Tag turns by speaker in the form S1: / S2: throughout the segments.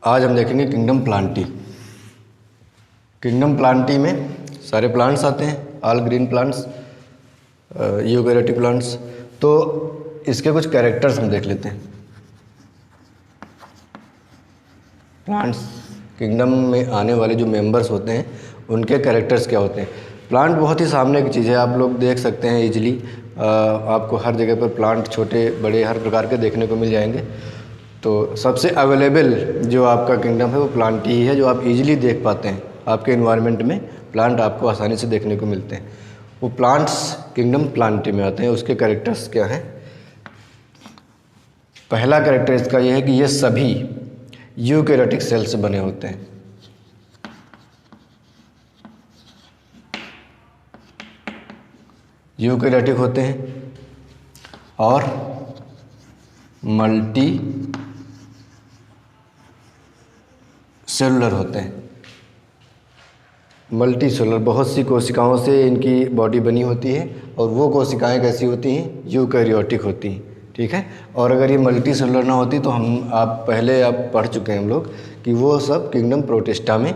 S1: आज हम देखेंगे किंगडम प्लांटी। किंगडम प्लांटी में सारे प्लांट्स आते हैं, all green plants, eukaryotic plants. तो इसके कुछ कैरेक्टर्स हम देख लेते हैं। प्लांट्स किंगडम में आने वाले जो मेंबर्स होते हैं उनके कैरेक्टर्स क्या होते हैं। प्लांट बहुत ही सामने की चीज़ है, आप लोग देख सकते हैं इजीली। आपको हर जगह पर प्लांट छोटे बड़े हर प्रकार के देखने को मिल जाएंगे। तो सबसे अवेलेबल जो आपका किंगडम है वो प्लांट ही है, जो आप इजीली देख पाते हैं। आपके इन्वायरमेंट में प्लांट आपको आसानी से देखने को मिलते हैं। वो प्लांट्स किंगडम प्लांटी में आते हैं। उसके कैरेक्टर्स क्या हैं? पहला कैरेक्टर इसका ये है कि ये सभी यूकेरियोटिक सेल से बने होते हैं। यूकेरियोटिक होते हैं और मल्टी सेलुलर होते हैं। मल्टी सेलुलर, बहुत सी कोशिकाओं से इनकी बॉडी बनी होती है और वो कोशिकाएं कैसी होती हैं? यूकेरियोटिक होती हैं। ठीक है। और अगर ये मल्टी सेलुलर ना होती तो आप पढ़ चुके हैं हम लोग कि वो सब किंगडम प्रोटिस्टा में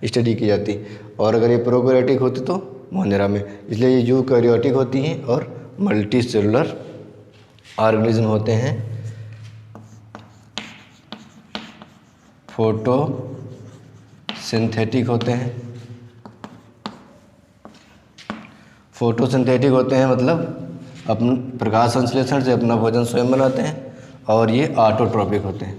S1: स्टडी की जाती। और अगर ये प्रोकैरियोटिक होती तो मोनेरा में। इसलिए ये यूकेरियोटिक होती हैं और मल्टी सेलुलर ऑर्गेनिज्म होते हैं। फोटो सिंथेटिक होते हैं। फोटोसिंथेटिक होते हैं मतलब अपन प्रकाश संश्लेषण से अपना भोजन स्वयं बनाते हैं। और ये ऑटोट्रॉपिक होते हैं।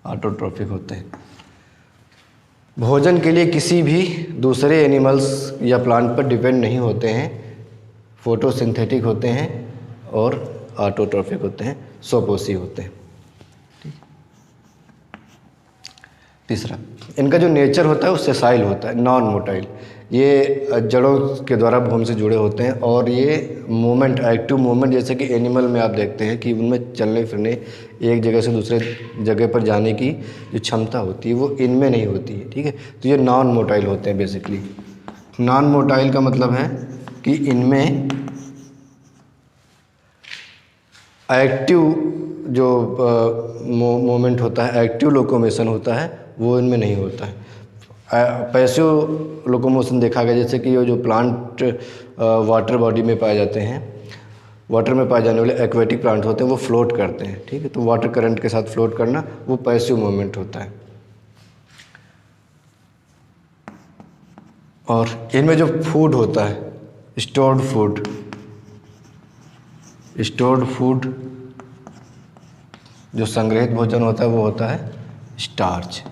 S1: ऑटोट्रॉपिक होते हैं। भोजन के लिए किसी भी दूसरे एनिमल्स या प्लांट पर डिपेंड नहीं होते हैं। फोटोसिंथेटिक होते हैं और ऑटोट्रॉपिक होते हैं, स्वपोषी होते हैं। तीसरा, इनका जो नेचर होता है वो सेसाइल होता है, नॉन मोटाइल। ये जड़ों के द्वारा भूमि से जुड़े होते हैं और ये मूवमेंट, एक्टिव मूवमेंट, जैसे कि एनिमल में आप देखते हैं कि उनमें चलने फिरने, एक जगह से दूसरे जगह पर जाने की जो क्षमता होती है वो इनमें नहीं होती है। ठीक है। तो ये नॉन मोटाइल होते हैं बेसिकली। नॉन मोटाइल का मतलब है कि इनमें एक्टिव जो मूवमेंट होता है, एक्टिव लोकोमोशन होता है, वो इनमें नहीं होता है। पैसिव लोकोमोशन देखा गया, जैसे कि ये जो प्लांट वाटर बॉडी में पाए जाते हैं, वाटर में पाए जाने वाले एक्वेटिक प्लांट होते हैं, वो फ्लोट करते हैं। ठीक है। तो वाटर करंट के साथ फ्लोट करना वो पैसिव मूवमेंट होता है। और इनमें जो फूड होता है, स्टोर्ड फूड जो संग्रहित भोजन होता है वो होता है स्टार्च।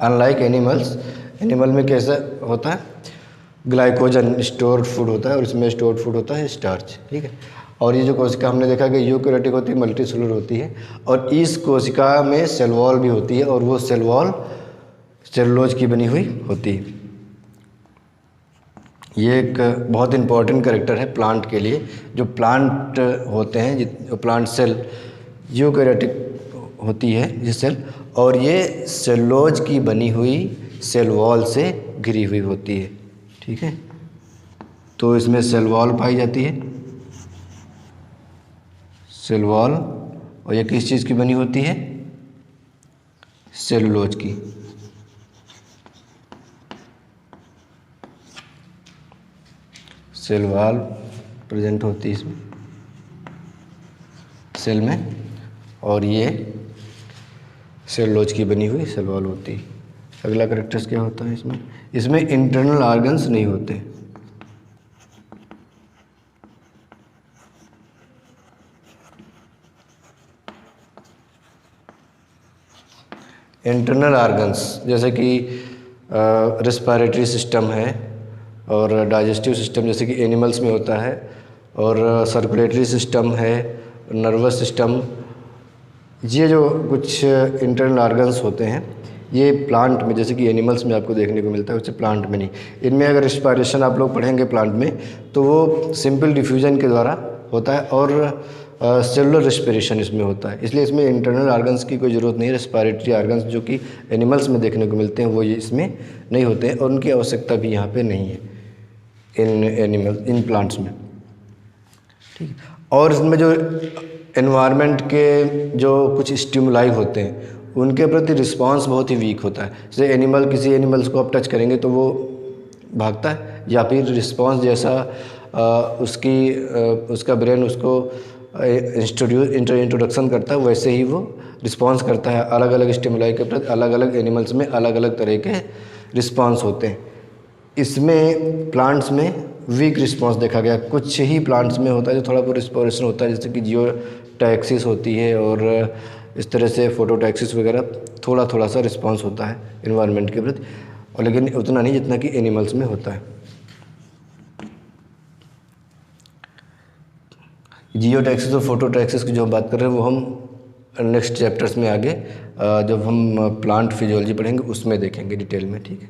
S1: अनलाइक एनिमल में कैसा होता है? ग्लाइकोजन स्टोर्ड फूड होता है और इसमें स्टोर्ड फूड होता है स्टार्च। ठीक है। और ये जो कोशिका हमने देखा कि यूकेरियोटिक होती है, मल्टी सेलुलर होती है और इस कोशिका में सेल वॉल भी होती है और वो सेल वॉल सेलुलोज की बनी हुई होती है। ये एक बहुत इंपॉर्टेंट कैरेक्टर है प्लांट के लिए। जो प्लांट होते हैं, जो प्लांट सेल यूकेरियोटिक होती है ये सेल, और ये सेलुलोज की बनी हुई सेल वॉल से घिरी हुई होती है। ठीक है। तो इसमें सेल वॉल पाई जाती है, सेल वॉल, और ये किस चीज़ की बनी होती है? सेलुलोज की। सेल वॉल प्रेजेंट होती है इसमें सेल में, और ये सेलुलोज की बनी हुई सेल वॉल होती है। अगला कैरेक्टर्स क्या होता है इसमें इंटरनल ऑर्गन्स नहीं होते। इंटरनल ऑर्गन्स जैसे कि रेस्पिरेटरी सिस्टम है और डाइजेस्टिव सिस्टम जैसे कि एनिमल्स में होता है, और सर्कुलेटरी सिस्टम है, नर्वस सिस्टम। ये जो कुछ इंटरनल ऑर्गन्स होते हैं ये प्लांट में, जैसे कि एनिमल्स में आपको देखने को मिलता है, उससे प्लांट में नहीं। इनमें अगर रेस्पिरेशन आप लोग पढ़ेंगे प्लांट में तो वो सिंपल डिफ्यूजन के द्वारा होता है और सेलुलर रेस्पिरेशन इसमें होता है। इसलिए इसमें इंटरनल ऑर्गन्स की कोई ज़रूरत नहीं है। रेस्पिरेटरी ऑर्गन्स जो कि एनिमल्स में देखने को मिलते हैं वो ये इसमें नहीं होते हैं और उनकी आवश्यकता भी यहाँ पे नहीं है इन प्लांट्स में। ठीक है। और इसमें जो एनवायरनमेंट के जो कुछ स्टिमुलाई होते हैं उनके प्रति रिस्पांस बहुत ही वीक होता है। जैसे एनिमल, किसी एनिमल्स को आप टच करेंगे तो वो भागता है, या फिर रिस्पांस जैसा उसका ब्रेन उसको इंट्रोडक्शन करता है वैसे ही वो रिस्पांस करता है। अलग अलग स्टिमुलाई के प्रति अलग अलग एनिमल्स में अलग अलग तरह के रिस्पांस होते हैं। इसमें प्लांट्स में वीक रिस्पांस देखा गया। कुछ ही प्लांट्स में होता है जो थोड़ा बहुत रिस्पॉन्स होता है, जैसे कि जियोटैक्सिस होती है और इस तरह से फोटोटैक्सिस वगैरह थोड़ा थोड़ा सा रिस्पांस होता है इन्वायरमेंट के प्रति, और लेकिन उतना नहीं जितना कि एनिमल्स में होता है। जियोटैक्सिस और फोटोटैक्सिस की जो हम बात कर रहे हैं वो हम नेक्स्ट चैप्टर्स में आगे जब हम प्लांट फिजियोलॉजी पढ़ेंगे उसमें देखेंगे डिटेल में। ठीक है।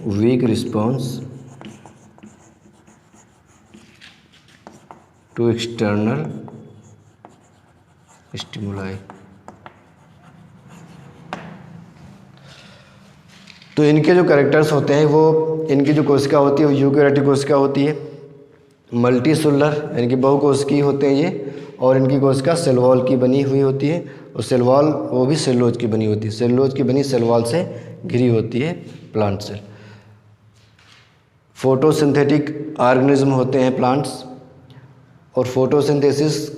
S1: Weak response to external stimuli. तो इनके जो कैरेक्टर्स होते हैं वो, इनकी जो कोशिका होती है वो यूकैरियोटिक कोशिका होती है, मल्टीसेलुलर यानी कि बहुकोशिकीय होते हैं ये, और इनकी कोशिका सेल वॉल की बनी हुई होती है, और सेल वॉल वो भी सेलुलोज की बनी होती है। सेलुलोज की बनी सेल वॉल से घिरी होती है प्लांट सेल। फोटोसिंथेटिक ऑर्गेनिज्म होते हैं प्लांट्स, और फोटोसिंथेसिस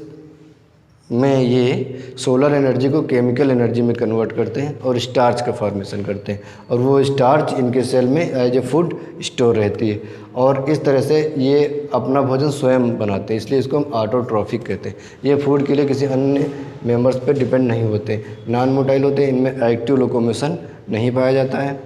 S1: में ये सोलर एनर्जी को केमिकल एनर्जी में कन्वर्ट करते हैं और स्टार्च का फॉर्मेशन करते हैं, और वो स्टार्च इनके सेल में एज ए फूड स्टोर रहती है, और इस तरह से ये अपना भोजन स्वयं बनाते हैं। इसलिए इसको हम ऑटोट्रॉफिक कहते हैं। ये फूड के लिए किसी अन्य मेंबर्स पर डिपेंड नहीं होते, नॉन मोटाइल होते हैं, इनमें एक्टिव लोकोमोशन नहीं पाया जाता है।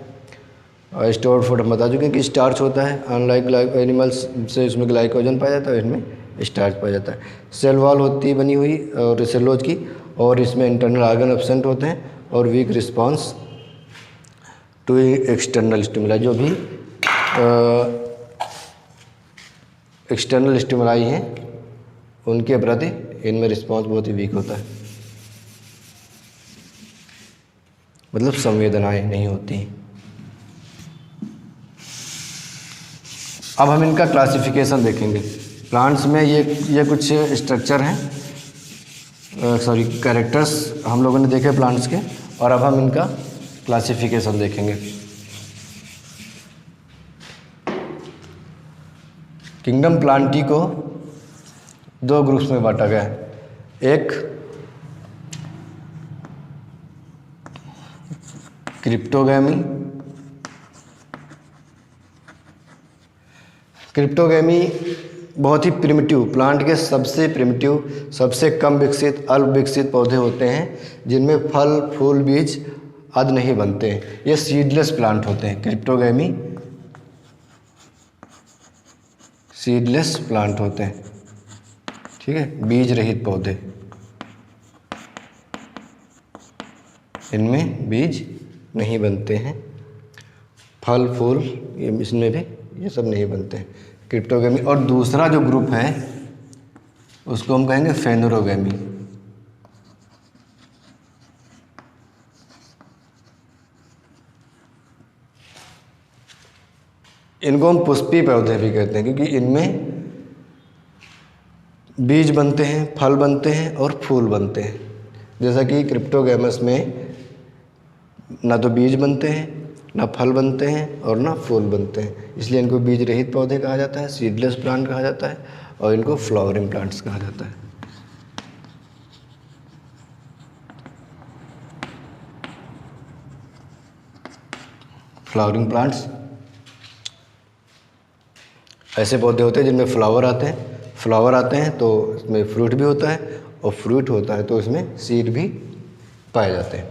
S1: और स्टोर्ड फूड हम बता चुके हैं कि स्टार्च होता है, अनलाइक एनिमल्स से इसमें ग्लाइकोजन पाया जाता है, इसमें स्टार्च पाया जाता है। सेल वॉल होती है बनी हुई और सेलुलोज की, और इसमें इंटरनल ऑर्गन एब्सेंट होते हैं, और weak response to external stimuli. जो भी एक्सटर्नल स्टिमुलाई हैं उनके प्रति इनमें रिस्पांस बहुत ही वीक होता है, मतलब संवेदनाएं नहीं होती। अब हम इनका क्लासिफिकेशन देखेंगे। प्लांट्स में ये कुछ स्ट्रक्चर हैं, कैरेक्टर्स हम लोगों ने देखे प्लांट्स के, और अब हम इनका क्लासिफिकेशन देखेंगे। किंगडम प्लांटी को दो ग्रुप्स में बांटा गया है। एक क्रिप्टोगैमी। क्रिप्टोगैमी बहुत ही प्रिमिटिव, प्लांट के सबसे प्रिमिटिव, सबसे कम विकसित, अल्प विकसित पौधे होते हैं जिनमें फल, फूल, बीज आदि नहीं बनते हैं। ये सीडलेस प्लांट होते हैं। क्रिप्टोगैमी सीडलेस प्लांट होते हैं। ठीक है, बीज रहित पौधे, इनमें बीज नहीं बनते हैं। फल, फूल ये इसमें भी ये सब नहीं बनते हैं, क्रिप्टोगैमी। और दूसरा जो ग्रुप है उसको हम कहेंगे फेनोरोगैमी। इनको हम पुष्पी पौधे भी कहते हैं, क्योंकि इनमें बीज बनते हैं, फल बनते हैं और फूल बनते हैं। जैसा कि क्रिप्टोगैमस में ना तो बीज बनते हैं, ना फल बनते हैं और ना फूल बनते हैं, इसलिए इनको बीज रहित पौधे कहा जाता है, सीडलेस प्लांट कहा जाता है, और इनको फ्लावरिंग प्लांट्स कहा जाता है। फ्लावरिंग प्लांट्स ऐसे पौधे होते हैं जिनमें फ्लावर आते हैं तो इसमें फ्रूट भी होता है, और फ्रूट होता है तो इसमें सीड भी पाए जाते हैं।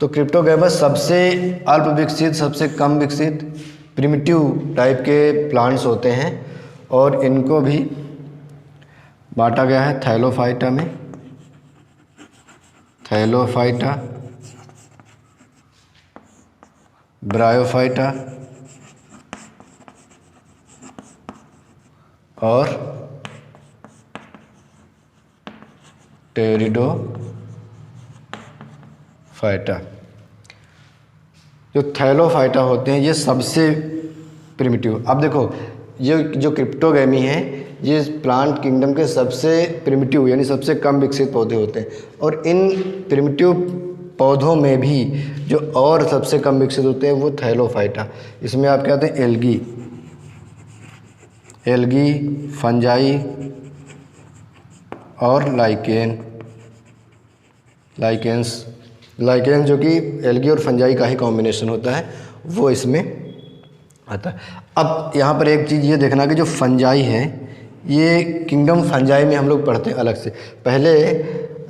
S1: तो क्रिप्टोगैमस सबसे अल्प विकसित, सबसे कम विकसित, प्रिमिटिव टाइप के प्लांट्स होते हैं, और इनको भी बांटा गया है थैलोफाइटा में। थैलोफाइटा, ब्रायोफाइटा और टेरिडोफाइटा। जो थैलोफाइटा होते हैं ये सबसे प्रिमिटिव। अब देखो ये जो क्रिप्टोगैमी है ये प्लांट किंगडम के सबसे प्रिमिटिव यानी सबसे कम विकसित पौधे होते हैं, और इन प्रिमिटिव पौधों में भी जो और सबसे कम विकसित होते हैं वो थैलोफाइटा। इसमें आप क्या आते हैं, एल्गी, फंजाई और लाइकेन्स जो कि एल्गी और फंजाई का ही कॉम्बिनेशन होता है वो इसमें आता है। अब यहाँ पर एक चीज़ ये देखना कि जो फंजाई है ये किंगडम फंजाई में हम लोग पढ़ते हैं अलग से। पहले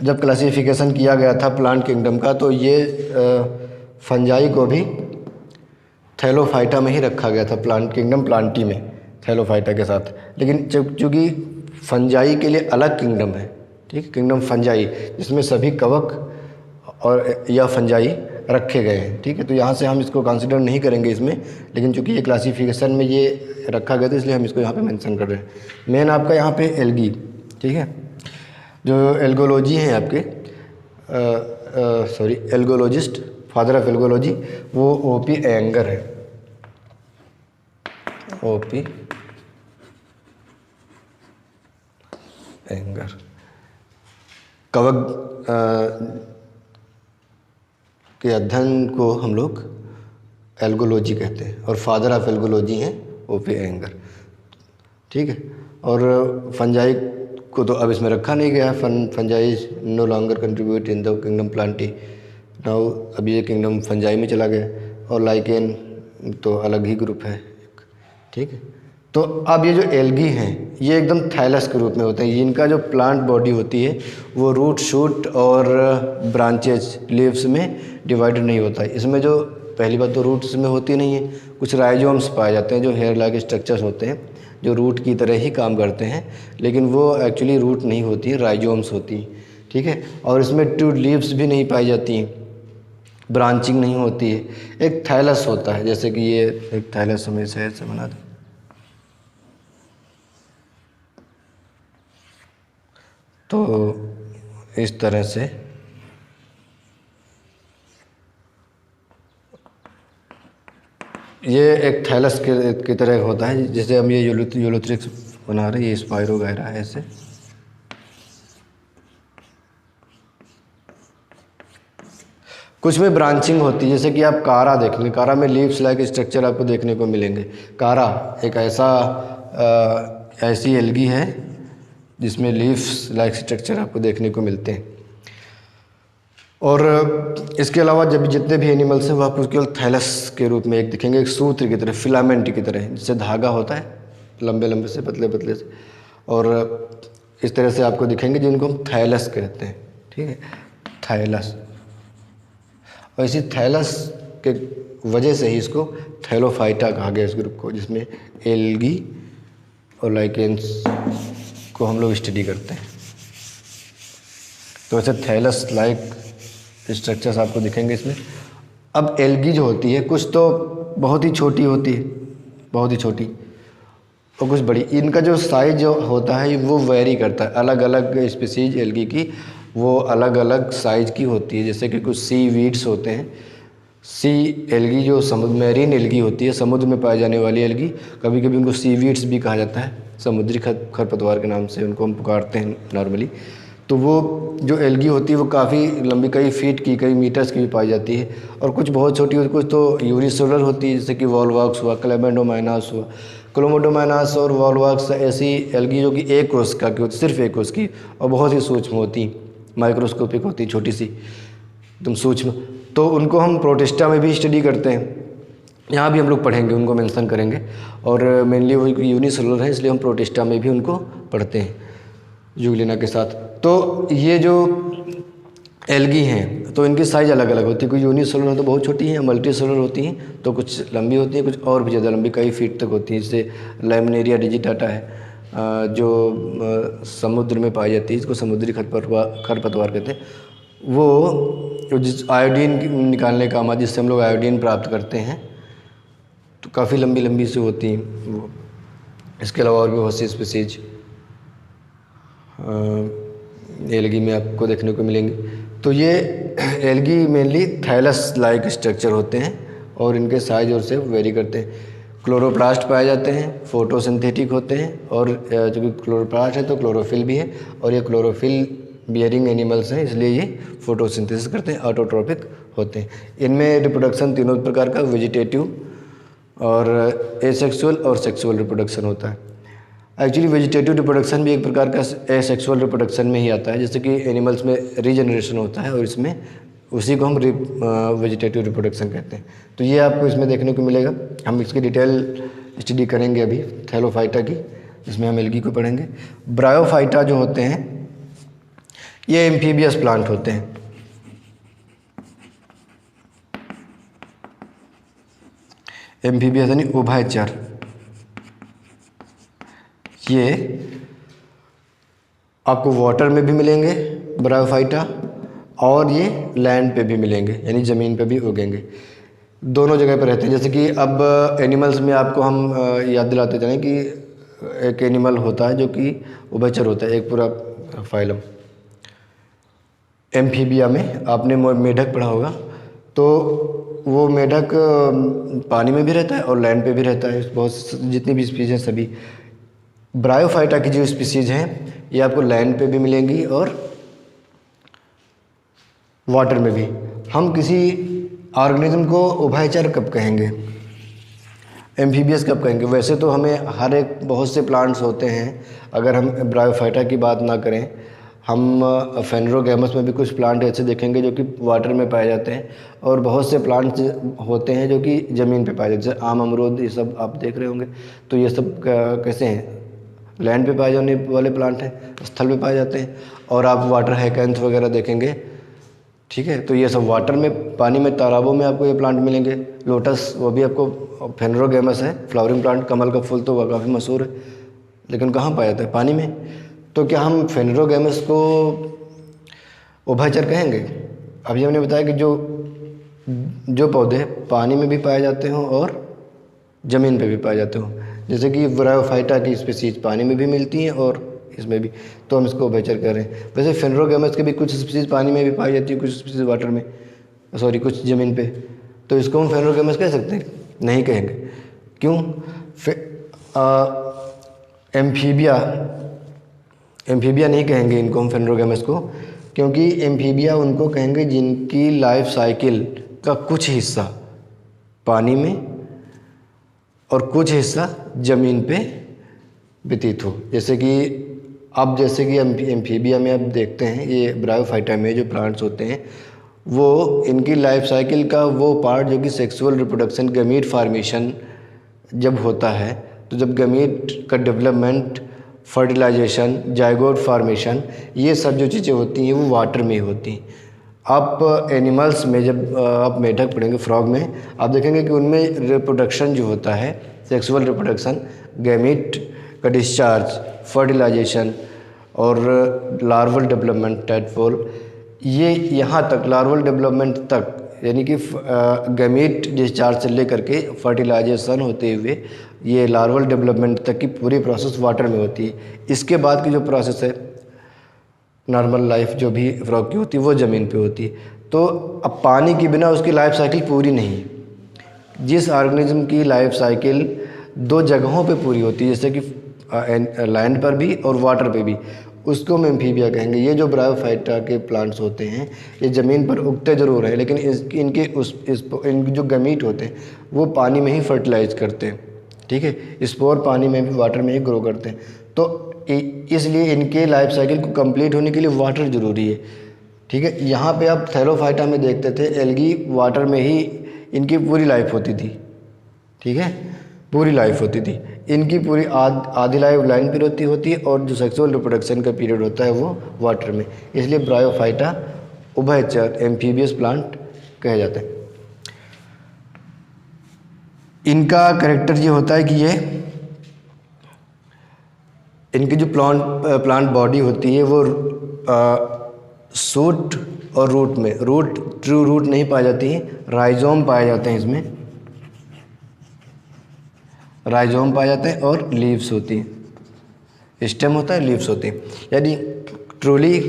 S1: जब क्लासिफिकेशन किया गया था प्लांट किंगडम का तो ये फंजाई को भी थैलोफाइटा में ही रखा गया था, प्लांट किंगडम प्लांटी में थैलोफाइटा के साथ। लेकिन चूँकि फंजाई के लिए अलग किंगडम है, ठीक है, किंगडम फंजाई जिसमें सभी कवक और या फंजाई रखे गए हैं, ठीक है, तो यहाँ से हम इसको कंसिडर नहीं करेंगे इसमें। लेकिन चूँकि ये क्लासिफिकेशन में ये रखा गया था इसलिए हम इसको यहाँ पे मेंशन कर रहे हैं। मेन आपका यहाँ पे एल्गी, ठीक है, जो एल्गोलॉजी हैं आपके एल्गोलॉजिस्ट, फादर ऑफ एल्गोलॉजी वो ओपी एंगर है, ओपी एंगर। कवक के अध्ययन को हम लोग एल्गोलॉजी कहते हैं और फादर ऑफ एल्गोलॉजी हैं ओपी एंगर, ठीक है। और फंजाई को तो अब इसमें रखा नहीं गया, fungi no longer contribute in the kingdom plantae now, अब ये किंगडम फंजाई में चला गया। और लाइकेन तो अलग ही ग्रुप है, ठीक है। तो अब ये जो एल्गी हैं ये एकदम थैलस के रूप में होते हैं। इनका जो प्लांट बॉडी होती है वो रूट, शूट और ब्रांचेज, लीव्स में डिवाइडेड नहीं होता है। इसमें जो पहली बात तो रूट्स में होती नहीं है, कुछ राइजोम्स पाए जाते हैं जो हेयर लाइक स्ट्रक्चर्स होते हैं जो रूट की तरह ही काम करते हैं, लेकिन वो एक्चुअली रूट नहीं होती है, राइजोम्स होती हैं, ठीक है। और इसमें टू लीव्स भी नहीं पाई जाती हैं, ब्रांचिंग नहीं होती है, एक थैलस होता है। जैसे कि ये एक थैलस हमें शहर से बना दें, तो इस तरह से ये एक थैलस की तरह होता है। जैसे हम ये यूलोथ्रिक्स बना रहे हैं, ये स्पाइरोगायरा है ऐसे। कुछ में ब्रांचिंग होती है, जैसे कि आप कारा देखेंगे, कारा में लीव्स लाइक स्ट्रक्चर आपको देखने को मिलेंगे। कारा एक ऐसी एल्गी है जिसमें लीव्स लाइक स्ट्रक्चर आपको देखने को मिलते हैं। और इसके अलावा जब जितने भी एनिमल्स हैं वो आपको केवल थैलस के रूप में एक दिखेंगे, एक सूत्र की तरह, फिलामेंट की तरह, जिससे धागा होता है लंबे लंबे से पतले पतले से, और इस तरह से आपको दिखेंगे जिनको हम थैलस कहते हैं, ठीक है, थैलस। और इसी थैलस के वजह से ही इसको थैलोफाइटा कहा गया इस ग्रुप को, जिसमें एल्गी और लाइकेन्स को हम लोग स्टडी करते हैं। तो ऐसे थैलस लाइक स्ट्रक्चर्स आपको दिखेंगे इसमें। अब एल्गी जो होती है कुछ तो बहुत ही छोटी होती है, बहुत ही छोटी, और कुछ बड़ी। इनका जो साइज जो होता है वो वेरी करता है, अलग अलग स्पीसीज एल्गी की वो अलग अलग साइज की होती है। जैसे कि कुछ सी वीड्स होते हैं, सी एल्गी जो समुद्र मैरीन एल्गी होती है, समुद्र में पाए जाने वाली एल्गी, कभी कभी उनको सी वीड्स भी कहा जाता है, समुद्री खरपतवार के नाम से उनको हम पुकारते हैं नॉर्मली। तो वो जो एल्गी होती है वो काफ़ी लंबी, कई फीट की, कई मीटर्स की भी पाई जाती है। और कुछ बहुत छोटी होती है, कुछ तो यूनिसेलुलर होती है, जैसे कि वॉलवॉक्स हुआ, क्लेमेडोमाइनास हुआ। क्लोमोडोमाइनास और वॉलवॉक्स ऐसी एल्गी जो कि एक कोशिका की होती, सिर्फ एक कोशिका की, और बहुत ही सूक्ष्म होती, माइक्रोस्कोपिक होती, छोटी सी एकदम सूक्ष्म। तो उनको हम प्रोटिस्टा में भी स्टडी करते हैं, यहाँ भी हम लोग पढ़ेंगे, उनको मेंशन करेंगे। और मेनली वो यूनिसेलुलर है इसलिए हम प्रोटिस्टा में भी उनको पढ़ते हैं यूग्लिना के साथ। तो ये जो एल्गी हैं तो इनकी साइज़ अलग अलग होती है, कोई यूनिसेलुलर तो बहुत छोटी हैं, मल्टी सेलुलर होती हैं तो कुछ लंबी होती हैं, कुछ और भी ज़्यादा लंबी, कई फीट तक होती हैं। जैसे लैमिनेरिया डिजिटाटा है जो समुद्र में पाई जाती है, इसको समुद्री खरपतवार कहते हैं। वो जिस आयोडीन निकालने का काम, जिससे हम लोग आयोडीन प्राप्त करते हैं, तो काफ़ी लंबी लंबी सी होती हैं वो। इसके अलावा और भी बहुत सी स्पीसीज एल्गी में आपको देखने को मिलेंगी। तो ये algae mainly thallus like structure होते हैं और इनके साइज और शेप वेरी करते हैं। क्लोरोप्लास्ट पाए जाते हैं, फोटोसिंथेटिक होते हैं, और जो कि क्लोरोप्लास्ट है तो क्लोरोफिल भी है, और ये क्लोरोफिल बियरिंग एनिमल्स हैं, इसलिए ये फोटोसिंथेसिस करते हैं, ऑटोट्रोपिक होते हैं। इनमें रिप्रोडक्शन तीनों प्रकार का, वेजिटेटिव और एसेक्सुअल और सेक्सुअल रिप्रोडक्शन होता है। एक्चुअली वेजिटेटिव रिप्रोडक्शन भी एक प्रकार का एसेक्सुअल रिप्रोडक्शन में ही आता है, जैसे कि एनिमल्स में रीजनरेशन होता है और इसमें उसी को हम वेजिटेटिव रिप्रोडक्शन कहते हैं। तो ये आपको इसमें देखने को मिलेगा। हम इसकी डिटेल स्टडी करेंगे अभी थैलोफाइटा की, जिसमें हम एल्गी को पढ़ेंगे। ब्रायोफाइटा जो होते हैं ये एम्फीबियस प्लांट होते हैं। एम्फीबियस यानी उभयचर। ये आपको वाटर में भी मिलेंगे ब्रायोफाइटा, और ये लैंड पे भी मिलेंगे, यानी ज़मीन पे भी उगेंगे, दोनों जगह पर रहते हैं। जैसे कि अब एनिमल्स में आपको हम याद दिलाते चलें कि एक एनिमल होता है जो कि उभयचर होता है, एक पूरा फाइलम। एम्फीबिया में आपने मेढक पढ़ा होगा, तो वो मेढक पानी में भी रहता है और लैंड पे भी रहता है। बहुत जितनी भी स्पीसीज हैं सभी। ब्रायोफाइटा की जो स्पीसीज हैं ये आपको लैंड पे भी मिलेंगी और वाटर में भी। हम किसी ऑर्गेनिज्म को उभयचर कब कहेंगे, एम्फीबियस कब कहेंगे? वैसे तो हमें हर एक बहुत से प्लांट्स होते हैं, अगर हम ब्रायोफाइटा की बात ना करें, हम फेनरोगैमस में भी कुछ प्लांट ऐसे देखेंगे जो कि वाटर में पाए जाते हैं, और बहुत से प्लांट्स होते हैं जो कि ज़मीन पे पाए जाते हैं, जैसे आम, अमरूद, ये सब आप देख रहे होंगे। तो ये सब कैसे हैं? लैंड पे पाए जाने वाले प्लांट हैं, स्थल पे पाए जाते हैं। और आप वाटर हैकेंथ वगैरह देखेंगे, ठीक है, तो ये सब वाटर में, पानी में, तालाबों में आपको ये प्लांट मिलेंगे। लोटस, वो भी आपको फेनरोगैमस है, फ्लावरिंग प्लांट, कमल का फूल तो वह काफ़ी मशहूर है, लेकिन कहाँ पाया जाता है? पानी में। तो क्या हम फेनरोगैमस को उभयचर कहेंगे? अभी हमने बताया कि जो पौधे पानी में भी पाए जाते हों और ज़मीन पे भी पाए जाते हों, जैसे कि ब्रायोफाइटा की स्पीसीज पानी में भी मिलती हैं और इसमें भी, तो हम इसको उभयचर कर रहे हैं। वैसे फेनरोगैमस के भी कुछ स्पीसीज पानी में भी पाई जाती है, कुछ स्पीसीज वाटर में, सॉरी कुछ ज़मीन पे, तो इसको हम फेनरोगैमस कह सकते हैं? नहीं कहेंगे। क्यों? एम्फीबिया नहीं कहेंगे इनको हम, फेनरोगैमस को, क्योंकि एम्फीबिया उनको कहेंगे जिनकी लाइफ साइकिल का कुछ हिस्सा पानी में और कुछ हिस्सा ज़मीन पे व्यतीत हो। जैसे कि एम्फीबिया में आप देखते हैं, ये ब्रायोफाइटा में जो प्लांट्स होते हैं, वो इनकी लाइफ साइकिल का वो पार्ट जो कि सेक्सुअल रिप्रोडक्शन, गमीट फार्मेशन जब होता है, तो जब गमीट का डेवलपमेंट, फर्टिलाइजेशन, जाइगोट फार्मेशन, ये सब जो चीज़ें होती हैं वो वाटर में ही होती हैं। आप एनिमल्स में जब आप मेढक पढ़ेंगे, फ्रॉग में, आप देखेंगे कि उनमें रिप्रोडक्शन जो होता है, सेक्सुअल रिप्रोडक्शन, गैमीट का डिस्चार्ज, फर्टिलाइजेशन और लार्वल डेवलपमेंट, टैडपोल, ये यहाँ तक लार्वल डेवलपमेंट तक, यानी कि गैमीट डिस्चार्ज से लेकर के फर्टिलाइजेशन होते हुए ये लार्वल डेवलपमेंट तक की पूरी प्रोसेस वाटर में होती है। इसके बाद की जो प्रोसेस है, नॉर्मल लाइफ जो भी फ्रॉग की होती है, वो ज़मीन पे होती है। तो अब पानी के बिना उसकी लाइफ साइकिल पूरी नहीं है। जिस ऑर्गेनिज्म की लाइफ साइकिल दो जगहों पे पूरी होती है, जैसे कि लैंड पर भी और वाटर पे भी, उसको हम एम्फीबिया कहेंगे। ये जो ब्रायोफाइटा के प्लांट्स होते हैं, ये ज़मीन पर उगते ज़रूर हैं, लेकिन इनके जो गमीट होते हैं वो पानी में ही फर्टिलाइज करते हैं, ठीक है। स्पोर पानी में भी, वाटर में ही ग्रो करते हैं। तो इसलिए इनके लाइफ साइकिल को कंप्लीट होने के लिए वाटर ज़रूरी है, ठीक है। यहाँ पे आप थैलोफाइटा में देखते थे, एल्गी वाटर में ही इनकी पूरी लाइफ होती थी, ठीक है, पूरी लाइफ होती थी। इनकी पूरी आधी लाइफ लैंड पर होती है और जो सेक्सुअल रिप्रोडक्शन का पीरियड होता है वो वाटर में। इसलिए ब्रायोफाइटा उभयचर एम्फीबियस प्लांट कहे जाते हैं। इनका कैरेक्टर ये होता है कि ये इनकी जो प्लांट बॉडी होती है वो सूट और रूट में, ट्रू रूट नहीं पाई जाती है, राइजोम पाए जाते हैं। इसमें राइजोम पाए जाते हैं और लीव्स होती हैं। स्टेम होता है, लीव्स होती हैं। यानी ट्रूली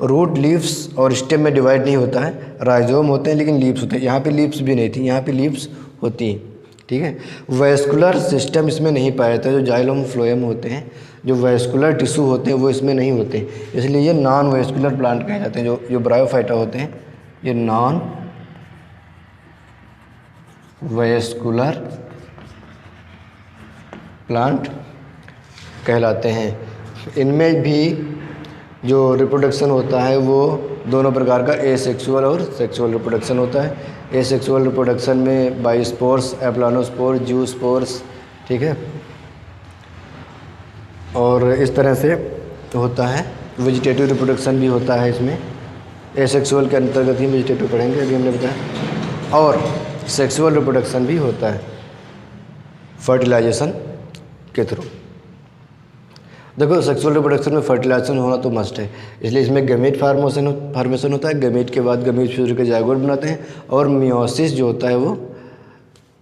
S1: रूट, लीव्स और स्टेम में डिवाइड नहीं होता है। राइजोम होते हैं लेकिन लीव्स होते हैं। यहाँ पे लीव्स भी नहीं थी, यहाँ पे लीव्स होती हैं, ठीक है। वैस्कुलर सिस्टम इसमें नहीं पाया जाता, जो जाइलम फ्लोएम होते हैं, जो वैस्कुलर टिश्यू होते हैं वो इसमें नहीं होते, इसलिए ये नॉन वैस्कुलर प्लांट कहे जाते हैं। जो ब्रायोफाइटा होते हैं ये नॉन वैस्कुलर प्लांट कहलाते हैं। इनमें भी जो रिप्रोडक्शन होता है वो दोनों प्रकार का, एसेक्सुअल और सेक्सुअल रिप्रोडक्शन होता है। एसेक्सुअल रिप्रोडक्शन में बायोस्पोर्स, एप्लानोस्पोर, जूस्पोर्स, ठीक है, और इस तरह से होता है। वेजिटेटिव रिप्रोडक्शन भी होता है इसमें, एसेक्सुअल के अंतर्गत ही वेजिटेटिव पढ़ेंगे अभी हमने बताया, और सेक्सुअल रिप्रोडक्शन भी होता है फर्टिलाइजेशन के थ्रू। देखो सेक्सुअल रिप्रोडक्शन में फर्टिलाइजेशन होना तो मस्ट है, इसलिए इसमें गैमेट फार्मेशन होता है। गैमेट के बाद गैमेट फ्यूज के जायगोट बनाते हैं, और मियोसिस जो होता है वो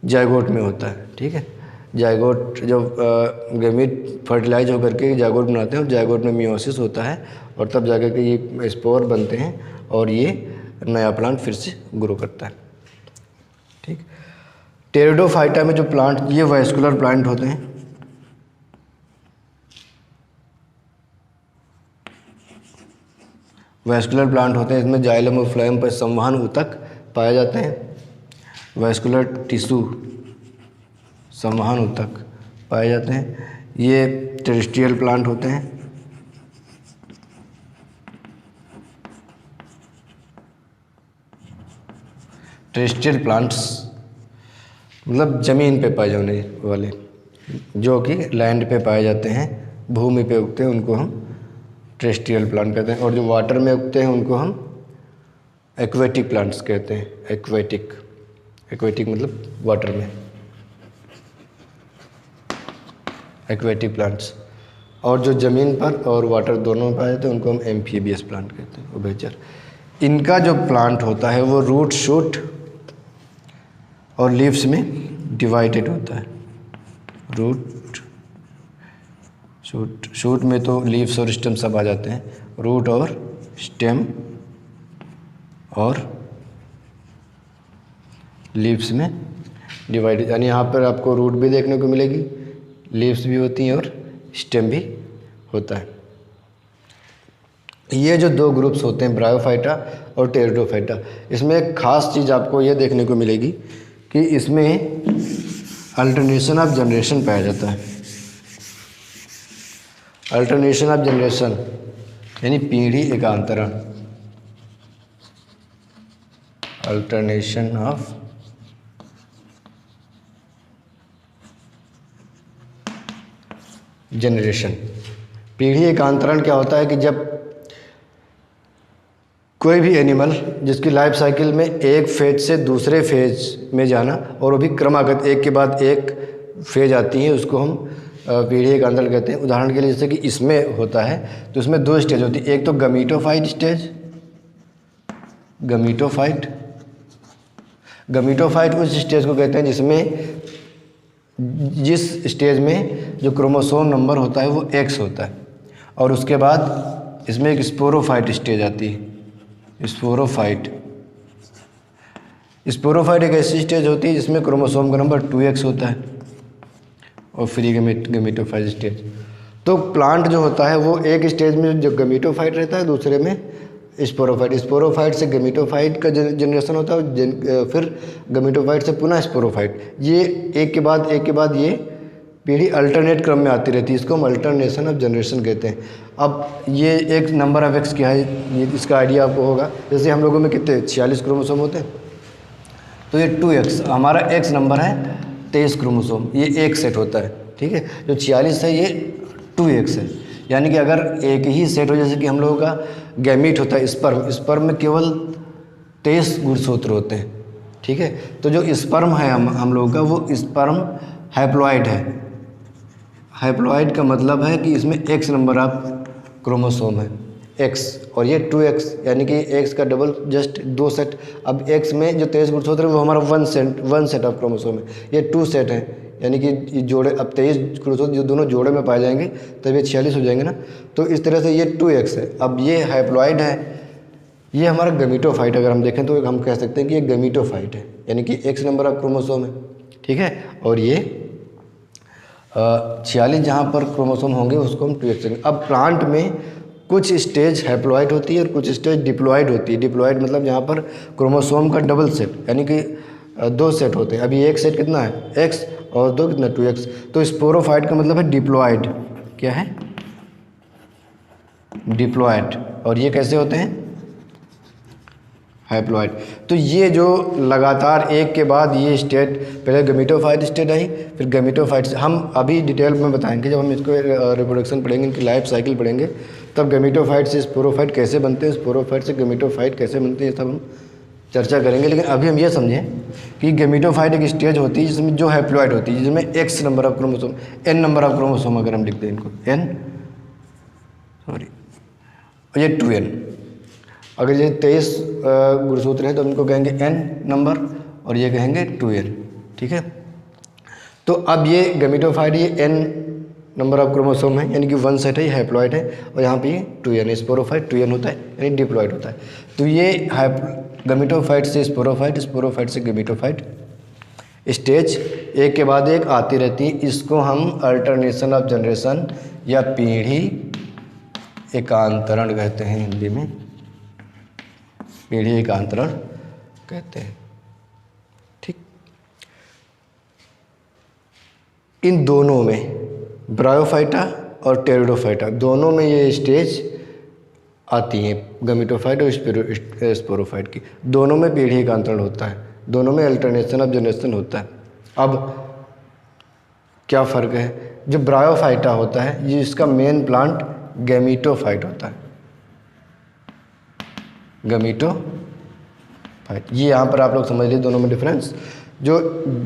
S1: जायगोट में होता है, ठीक है। जायगोट जब गैमेट फर्टिलाइज होकर के जायगोट बनाते हैं और जायगोट में मियोसिस होता है, और तब जाकर के ये स्पोर बनते हैं और ये नया प्लांट फिर से ग्रो करता है, ठीक। टेरिडोफाइटा में जो प्लांट, ये वैस्कुलर प्लांट होते हैं, वैस्कुलर प्लांट होते हैं। इसमें जाइलम और फ्लोएम पर संवहन ऊतक पाए जाते हैं, वैस्कुलर टिश्यू संवहन ऊतक पाए जाते हैं। ये टेरेस्ट्रियल प्लांट होते हैं। टेरेस्ट्रियल प्लांट्स मतलब ज़मीन पे पाए जाने वाले, जो कि लैंड पे पाए जाते हैं, भूमि पे उगते हैं, उनको हम टेरेस्ट्रियल प्लांट कहते हैं। और जो वाटर में उगते हैं उनको हम एक्वेटिक प्लांट्स कहते हैं। एक्वेटिक मतलब वाटर में, एक्वेटिक प्लांट्स। और जो ज़मीन पर और वाटर दोनों में पाए जाते हैं उनको हम एम्फीबियस प्लांट कहते हैं, उभयचर। इनका जो प्लांट होता है वो रूट, शूट और लीव्स में डिवाइडेड होता है। रूट, शूट में तो लीव्स और स्टेम सब आ जाते हैं, रूट और स्टेम और लीव्स में डिवाइडेड, यानी यहाँ पर आपको रूट भी देखने को मिलेगी, लीव्स भी होती हैं और स्टेम भी होता है। ये जो दो ग्रुप्स होते हैं ब्रायोफाइटा और टेरिडोफाइटा, इसमें एक खास चीज़ आपको ये देखने को मिलेगी कि इसमें अल्टरनेशन ऑफ जनरेशन पाया जाता है। अल्टरनेशन ऑफ जनरेशन यानी पीढ़ी एकांतरण, अल्टरनेशन ऑफ जनरेशन। पीढ़ी एकांतरण क्या होता है कि जब कोई भी एनिमल जिसकी लाइफ साइकिल में एक फेज से दूसरे फेज में जाना, और वो भी क्रमागत एक के बाद एक फेज आती है, उसको हम पीढ़ी एकांतरण कहते हैं। उदाहरण के लिए जैसे कि इसमें होता है तो इसमें दो स्टेज होती है, एक तो गमीटोफाइट स्टेज, गमीटोफाइट उस स्टेज को कहते हैं जिसमें, जिस स्टेज में जो क्रोमोसोम नंबर होता है वो X होता है, और उसके बाद इसमें एक स्पोरोफाइट स्टेज आती है। स्पोरोफाइट एक ऐसी स्टेज होती है जिसमें क्रोमोसोम का नंबर 2X होता है, और फ्री गमीटोफाइट स्टेज। तो प्लांट जो होता है वो एक स्टेज में जो गमीटोफाइट रहता है, दूसरे में स्पोरोफाइट से गमीटोफाइट का जनरेशन होता है, फिर गमीटोफाइट से पुनः स्पोरोफाइट। ये एक के बाद ये पीढ़ी अल्टरनेट क्रम में आती रहती है, इसको हम अल्टरनेशन ऑफ जनरेशन कहते हैं। अब ये एक नंबर ऑफ X क्या है, ये इसका आइडिया आपको होगा। जैसे हम लोगों में कितने 46 क्रोमोसोम होते हैं, तो ये 2X हमारा X नंबर है, 23 क्रोमोसोम, ये एक सेट होता है, ठीक है। जो 46 है ये 2X है, यानी कि अगर एक ही सेट हो, जैसे कि हम लोगों का गैमीट होता है स्पर्म में केवल 23 गुणसूत्र होते हैं, ठीक है। तो जो स्पर्म है हम लोगों का, वो स्पर्म हैप्लॉइड है। हैप्लॉइड का मतलब है कि इसमें X नंबर ऑफ क्रोमोसोम है, X, और ये 2X, यानी कि X का डबल, जस्ट 2 सेट। अब X में जो 23 गुणसूत्र है वो हमारा 1 सेट ऑफ क्रोमोसोम है, ये 2 सेट है, यानी कि ये जोड़े, अब 23 गुणसूत्र जो दोनों जोड़े में पाए जाएंगे तब ये 46 हो जाएंगे ना। तो इस तरह से ये 2X है। अब ये हैप्लॉइड है, ये हमारा गमीटोफाइट, अगर हम देखें तो हम कह सकते हैं कि ये गमीटोफाइट है, यानी कि X नंबर ऑफ क्रोमोसोम है। ठीक है। और ये 46 जहाँ पर क्रोमोसोम होंगे उसको हम 2x कहेंगे। अब प्लांट में कुछ स्टेज हैप्लॉइड होती है और कुछ स्टेज डिप्लॉइड होती है। डिप्लॉइड मतलब जहाँ पर क्रोमोसोम का डबल सेट यानी कि 2 सेट होते हैं। अभी एक सेट कितना है x और 2 कितना 2x। तो स्पोरोफाइट का मतलब है डिप्लॉइड। क्या है डिप्लॉइड। और ये कैसे होते हैं हैप्लॉइड। तो ये जो लगातार एक के बाद ये स्टेट, पहले गमीटोफाइट स्टेट आई, फिर गमीटोफाइट से हम अभी डिटेल में बताएंगे जब हम इसको रिप्रोडक्शन पढ़ेंगे, इनकी लाइफ साइकिल पढ़ेंगे, तब गमीटोफाइट से स्पोरोफाइट कैसे बनते हैं, स्पोरोफाइट से गमीटोफाइट कैसे बनते हैं, ये सब हम चर्चा करेंगे। लेकिन अभी हम ये समझें कि गमीटोफाइट एक स्टेज होती है जिसमें जो हैप्लॉइड होती है, जिसमें x number of chromosome, n number of chromosome अगर हम लिखते हैं इनको ये 2n। अगर ये 23 गुणसूत्र हैं तो इनको कहेंगे n नंबर और ये कहेंगे 2n। ठीक है। तो अब ये गमीटोफाइट ये n नंबर ऑफ क्रोमोसोम है यानी कि 1 सेट है, ये हैप्लॉइड है, और यहाँ पे ये 2n है। स्पोरोफाइट 2n होता है यानी डिप्लॉइड होता है। तो ये गमीटोफाइट से स्पोरोफाइट, स्पोरोफाइट से गमीटोफाइट स्टेज एक के बाद एक आती रहती है। इसको हम अल्टरनेशन ऑफ जनरेशन या पीढ़ी एकांतरण कहते हैं, हिंदी में पीढ़ी एकांतरण कहते हैं। ठीक। इन दोनों में ब्रायोफाइटा और टेरिडोफाइटा दोनों में ये स्टेज आती हैं, गमीटोफाइट और स्पोरोफाइट की। दोनों में पीढ़ी एकांतरण होता है, दोनों में अल्टरनेशन ऑफ जनरेशन होता है। अब क्या फ़र्क है, जो ब्रायोफाइटा होता है ये इसका मेन प्लांट गैमीटोफाइट होता है, गमीटोफाइट। ये यहाँ पर आप लोग समझ लीजिए दोनों में डिफरेंस। जो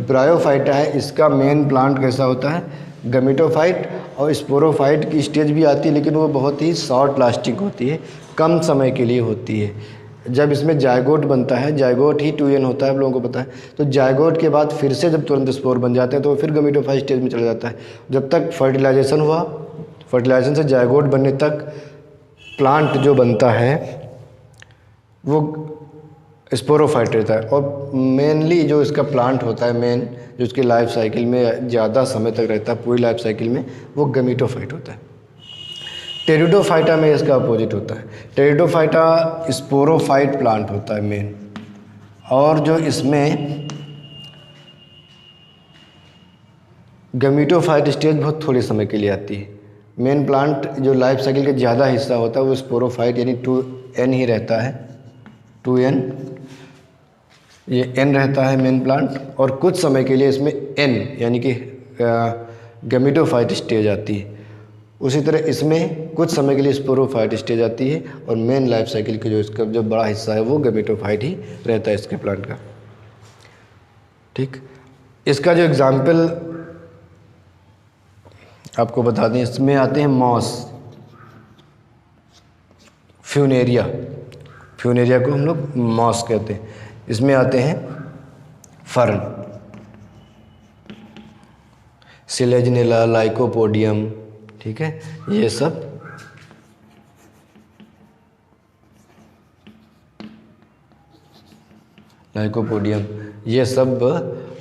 S1: ब्रायोफाइटा है इसका मेन प्लांट कैसा होता है गमीटोफाइट, और स्पोरोफाइट की स्टेज भी आती है लेकिन वो बहुत ही शॉर्ट लास्टिंग होती है, कम समय के लिए होती है। जब इसमें जायगोट बनता है, जायगोट ही 2n होता है, आप लोगों को पता है। तो जायगोट के बाद फिर से जब तुरंत स्पोर बन जाते हैं तो फिर गमीटोफाइट स्टेज में चला जाता है। जब तक फर्टिलाइजेशन हुआ, फर्टिलाइजेशन से जायगोट बनने तक प्लांट जो बनता है वो स्पोरोफाइट रहता है। और मेनली जो इसका प्लांट होता है, मेन जो इसकी लाइफ साइकिल में ज़्यादा समय तक रहता है, पूरी लाइफ साइकिल में, वो गमीटोफाइट होता है। टेरिडोफाइटा में इसका अपोजिट होता है। टेरिडोफाइटा स्पोरोफाइट प्लांट होता है मेन, और जो इसमें गमीटोफाइट स्टेज बहुत थोड़े समय के लिए आती है। मेन प्लांट जो लाइफ साइकिल का ज़्यादा हिस्सा होता है वो स्पोरोफाइट यानी 2n ही रहता है, 2n, ये n रहता है मेन प्लांट, और कुछ समय के लिए इसमें n यानी कि गमीटोफाइट स्टेज आती है। उसी तरह इसमें कुछ समय के लिए स्पोरोफाइट स्टेज आती है, और मेन लाइफ साइकिल का जो इसका जो बड़ा हिस्सा है वो गमीटोफाइट ही रहता है इसके प्लांट का। ठीक। इसका जो एग्जाम्पल आपको बता दें, इसमें आते हैं मॉस, फ्यूनेरिया, फ्यूनेरिया को हम लोग मॉस कहते हैं। इसमें आते हैं फर्न, सिलेजनेला, लाइकोपोडियम, ठीक है, ये सब लाइकोपोडियम, ये सब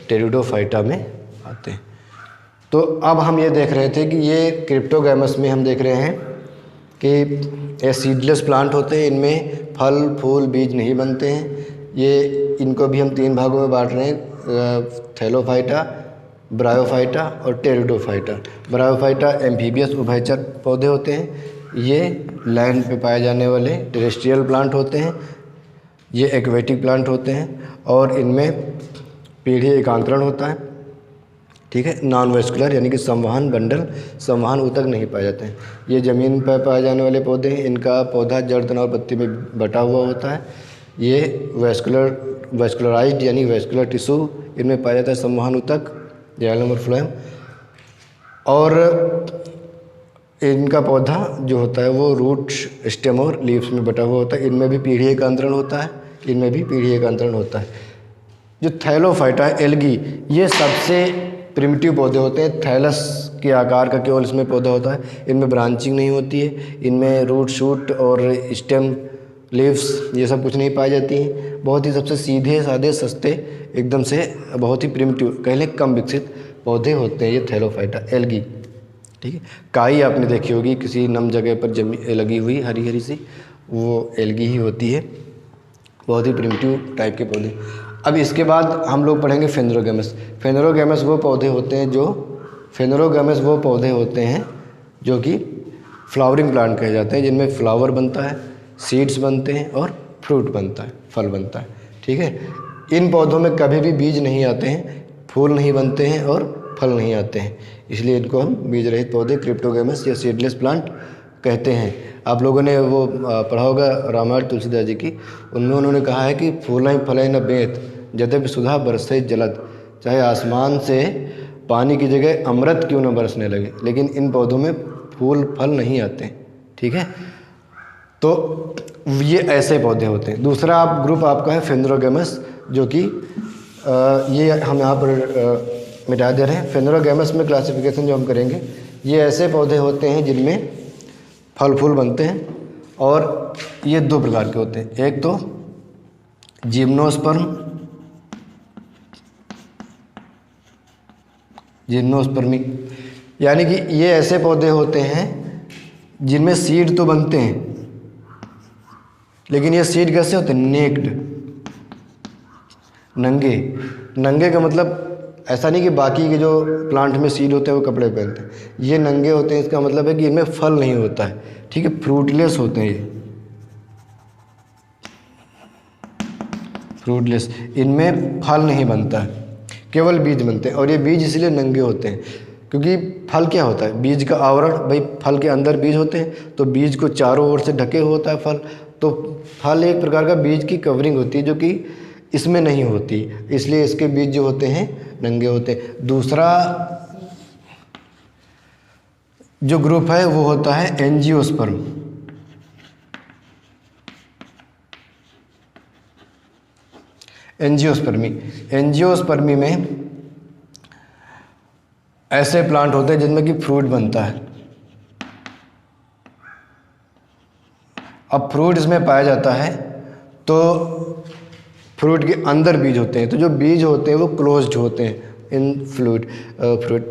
S1: टेरिडोफाइटा में आते हैं। तो अब हम ये देख रहे थे कि ये क्रिप्टोगैमस में हम देख रहे हैं कि ये सीडलेस प्लांट होते हैं, इनमें फल फूल बीज नहीं बनते हैं। ये इनको भी हम 3 भागों में बांट रहे हैं, थैलोफाइटा, ब्रायोफाइटा और टेरिडोफाइटा। ब्रायोफाइटा एम्फीबियस उभयचर पौधे होते हैं, ये लैंड पे पाए जाने वाले टेरेस्ट्रियल प्लांट होते हैं, ये एक्वेटिक प्लांट होते हैं, और इनमें पीढ़ी एकांतरण होता है। ठीक है। नॉन वेस्कुलर यानी कि संवहन बंडल, संवहन ऊतक नहीं पाए जाते हैं। ये ज़मीन पर पाए जाने वाले पौधे हैं, इनका पौधा जड़, तना और पत्ती में बटा हुआ होता है। ये वेस्कुलराइज्ड यानी वेस्कुलर टिश्यू इनमें पाया जाता है, संवहन ऊतक, जाइलम और फ्लोएम। और इनका पौधा जो होता है वो रूट, स्टेम और लीव्स में बटा हुआ होता है। इनमें भी पीढ़ी एकांतरण होता है, इनमें भी पीढ़ी एकांतरण होता है। जो थैलोफाइटा है, एल्गी, ये सबसे प्रिमिटिव पौधे होते हैं, थैलस के आकार का केवल इसमें पौधा होता है। इनमें ब्रांचिंग नहीं होती है, इनमें रूट, शूट और स्टेम लीव्स, ये सब कुछ नहीं पाई जाती हैं। बहुत ही सबसे सीधे साधे सस्ते एकदम से बहुत ही प्रिमिटिव कह लें कम विकसित पौधे होते हैं ये थैलोफाइटा एल्गी। ठीक है, काई आपने देखी होगी किसी नम जगह पर जमी लगी हुई हरी हरी सी, वो एल्गी ही होती है। बहुत ही प्रिमिटिव टाइप के पौधे। अब इसके बाद हम लोग पढ़ेंगे फेनरोगैमस। फेनरोगैमस वो पौधे होते हैं जो कि फ्लावरिंग प्लांट कहे जाते हैं, जिनमें फ्लावर बनता है, सीड्स बनते हैं और फ्रूट बनता है, फल बनता है। ठीक है, इन पौधों में कभी भी बीज नहीं आते हैं, फूल नहीं बनते हैं और फल नहीं आते हैं, इसलिए इनको हम बीज रहित पौधे क्रिप्टोगैमस या सीडलेस प्लांट कहते हैं। आप लोगों ने वो पढ़ा होगा रामायण तुलसीदास जी की, उनमें उन्होंने कहा है कि फूलें फलें न बेत यद्यपि सुधा बरसे जलद, चाहे आसमान से पानी की जगह अमृत क्यों न बरसने लगे, लेकिन इन पौधों में फूल फल नहीं आते। ठीक है, तो ये ऐसे पौधे होते हैं। दूसरा आप ग्रुप आपका है फेनरोगैमस, जो कि ये हम यहाँ पर मिटा दे रहे हैं। फेनरोगैमस में क्लासिफिकेशन जो हम करेंगे, ये ऐसे पौधे होते हैं जिनमें फल फूल बनते हैं, और ये दो प्रकार के होते हैं। एक तो जिम्नोस्पर्मी, यानी कि ये ऐसे पौधे होते हैं जिनमें सीड तो बनते हैं, लेकिन ये सीड कैसे होते हैं? नेक्ड, नंगे। नंगे का मतलब ऐसा नहीं कि बाकी के जो प्लांट में सीड होते हैं वो कपड़े पहनते हैं, ये नंगे होते हैं। इसका मतलब है कि इनमें फल नहीं होता है। ठीक है, फ्रूटलेस होते हैं ये, फ्रूटलेस, इनमें फल नहीं बनता है, केवल बीज बनते हैं। और ये बीज इसलिए नंगे होते हैं क्योंकि फल क्या होता है? बीज का आवरण, भाई फल के अंदर बीज होते हैं, तो बीज को चारों ओर से ढके होता है फल, तो फल एक प्रकार का बीज की कवरिंग होती है जो कि इसमें नहीं होती, इसलिए इसके बीज जो होते हैं नंगे होते हैं। दूसरा जो ग्रुप है वो होता है एंजियोस्पर्म। एंजियोस्पर्मी में ऐसे प्लांट होते हैं जिनमें कि फ्रूट बनता है। अब फ्रूट इसमें पाया जाता है, तो फ्रूट के अंदर बीज होते हैं, तो जो बीज होते हैं वो क्लोज्ड होते हैं इन फ्रूट।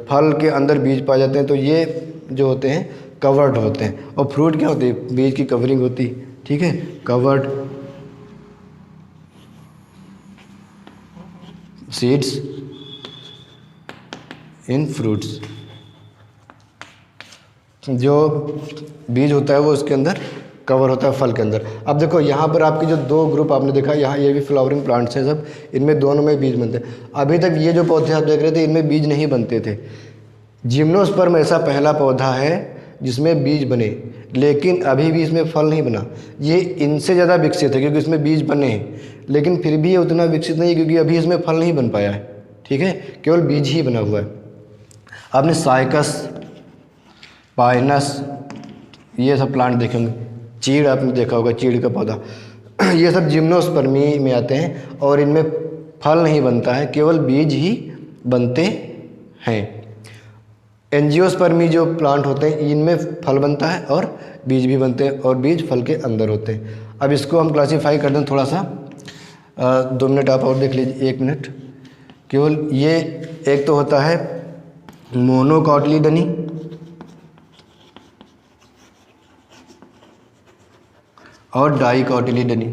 S1: फल के अंदर बीज पाए जाते हैं, तो ये जो होते हैं कवर्ड होते हैं। और फ्रूट क्या होती है? बीज की कवरिंग होती है। ठीक है, कवर्ड सीड्स इन फ्रूट्स, जो बीज होता है वो उसके अंदर कवर होता है फल के अंदर। अब देखो यहाँ पर आपकी जो दो ग्रुप आपने देखा, यहाँ ये भी फ्लावरिंग प्लांट्स हैं सब, इनमें दोनों में बीज बनते हैं। अभी तक ये जो पौधे आप देख रहे थे इनमें बीज नहीं बनते थे। जिम्नोस्पर्म ऐसा पहला पौधा है जिसमें बीज बने, लेकिन अभी भी इसमें फल नहीं बना। ये इनसे ज़्यादा विकसित है क्योंकि इसमें बीज बने हैं, लेकिन फिर भी ये उतना विकसित नहीं क्योंकि अभी इसमें फल नहीं बन पाया है। ठीक है, केवल बीज ही बना हुआ है। आपने साइकस, पाइनस, ये सब प्लांट देखे होंगे। चीड़ आपने देखा होगा, चीड़ का पौधा, ये सब जिम्नोस्पर्मी में आते हैं और इनमें फल नहीं बनता है, केवल बीज ही बनते हैं। एंजियोस्पर्मी जो प्लांट होते हैं इनमें फल बनता है और बीज भी बनते हैं, और बीज फल के अंदर होते हैं। अब इसको हम क्लासीफाई कर दें थोड़ा सा, 2 मिनट आप और देख लीजिए, 1 मिनट केवल। ये एक तो होता है मोनोकॉटिलीडनी, और डाइकॉटिलीडनी।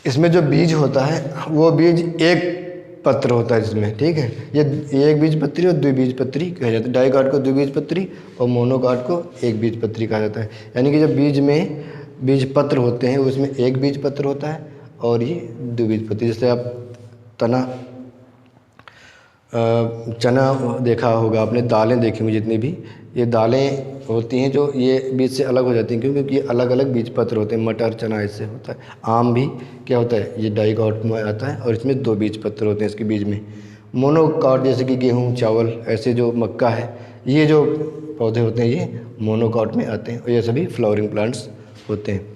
S1: इसमें जो बीज होता है वो बीज एक पत्र होता है जिसमें, ठीक है, ये एक बीज पत्री और द्विबीजपत्री कहा जाता है। डाइकॉट को द्विबीजपत्री और मोनोकॉट को एक बीज पत्री कहा जाता है। यानी कि जब बीज में बीज पत्र होते हैं उसमें एक बीज पत्र होता है और ये द्विबीजपत्री। जैसे आप चना देखा होगा आपने, दालें देखी होंगी जितनी भी, ये दालें होती हैं जो ये बीज से अलग हो जाती हैं क्योंकि ये अलग अलग बीज पत्र होते हैं। मटर, चना इससे होता है। आम भी क्या होता है, ये डाइकॉट में आता है और इसमें 2 बीज पत्र होते हैं इसके बीज में। मोनोकॉट जैसे कि गेहूँ, चावल, ऐसे जो मक्का है, ये जो पौधे होते हैं ये मोनोकॉट में आते हैं और ये सभी फ्लावरिंग प्लांट्स होते हैं।